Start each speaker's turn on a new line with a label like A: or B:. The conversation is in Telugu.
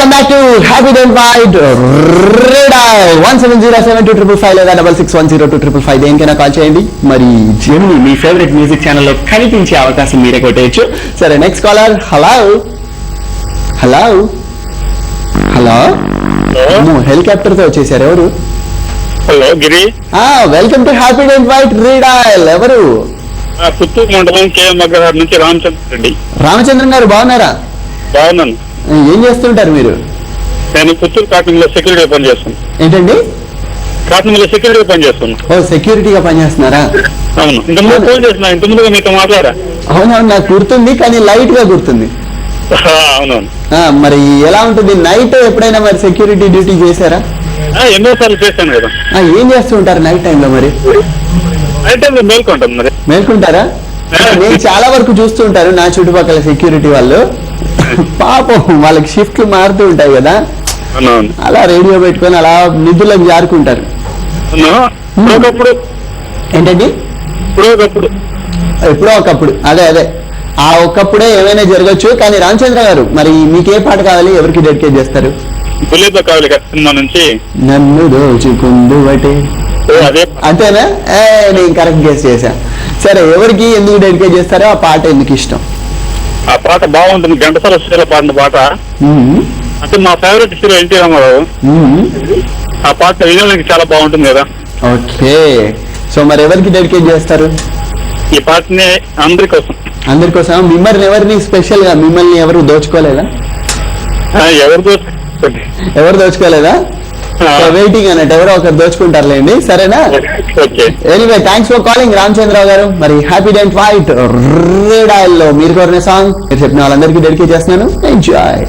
A: Welcome back to happy dent white red I 1707255 లేదా 66102555 దేనికైనా కాల్ చేయండి. మరి జెమిని మీ ఫేవరెట్ మ్యూజిక్ ఛానల్లో కనిపించే అవకాశం మీరే కొట్టేయచ్చు. సరే next caller. Hello hello hello helicopter తో వచ్చేసారు ఎవరు?
B: Hello Giri.
A: Welcome to happy dent white red I. ఎవరు?
B: పుత్తూరు మండలం కేఎం నగర్ నుంచి రామచంద్ర రెడ్డి.
A: రామచంద్రన్ గారు బాగున్నారా?
B: బాగున్నాను.
A: ఏం చేస్తుంటారు మీరు?
B: నేను పుత్తూరు కాటన్ లో సెక్యూరిటీ పని చేస్తాను.
A: ఏంటండి?
B: కాటన్ లో సెక్యూరిటీ పని చేస్తాను.
A: ఓ సెక్యూరిటీగా పనిచేస్తున్నారా?
B: అవును. ఇంతకుముందు ఫోన్ చేసిన, ఇంతకుముందుగా మీతో మాట్లాడా.
A: అవునవును, నాకు గుర్తుంది, కానీ లైట్ గా గుర్తుంది.
B: అవునవును.
A: మరి ఎలా ఉంటుంది నైట్ ఎప్పుడైనా మరి సెక్యూరిటీ డ్యూటీ చేశారా?
B: ఎన్నోసార్లు చేశాను కదా.
A: ఏం చేస్తూ ఉంటారు నైట్ టైంలో? మరి
B: నైట్ టైంలో మేల్కొంటాం. మరి
A: మేల్కుంటారా? నేను చాలా వరకు చూస్తూ ఉంటారు నా చుట్టుపక్కల సెక్యూరిటీ వాళ్ళు. పాపం వాళ్ళకి షిఫ్ట్లు మారుతూ ఉంటాయి కదా, అలా రేడియో పెట్టుకొని అలా నిధులకు జారుకుంటారు. ఏంటండి? ఎప్పుడో ఒకప్పుడు. అదే అదే ఆ ఒక్కప్పుడే ఏమైనా జరగచ్చు. కానీ రామచంద్ర గారు, మరి మీకే పాట కావాలి? ఎవరికి డెడికేట్ చేస్తారు?
B: సినిమా నుంచి
A: నన్ను దోచుకుందు బటే. అంతేనా? నేను కరెక్ట్ గెస్ చేశా. సరే, ఎవరికి ఎందుకు డెడికేట్ చేస్తారో, ఆ పాట ఎందుకు ఇష్టం?
B: ఆ పాట బాగుంటుంది. ఘంటసాల శ్రీల పాడిన పాట. అంటే మా ఫేవరెట్ హీరో ఎన్టీ రామారావు. ఆ పాట వినడానికి చాలా బాగుంటుంది కదా.
A: ఓకే, సో మరి ఎవరికి డెడికేట్ చేస్తారు
B: ఈ పాటని? అందరి కోసం.
A: అందరి కోసం. మిమ్మల్ని ఎవరిని స్పెషల్ గా, మిమ్మల్ని ఎవరు దోచుకోలేదా? ఎవరు దోచుకోలేదా? వెయిటింగ్ అన్నట్టు, ఎవరో ఒకరు దోచుకుంటారులేండి. సరేనా? Anyway, thanks for calling Ramachandrarao గారు. మరి happy dent white red I లో మీరు కోరిన సాంగ్ మీరు చెప్పిన వాళ్ళందరికీ డెడికేట్ చేస్తున్నాను. ఎంజాయ్.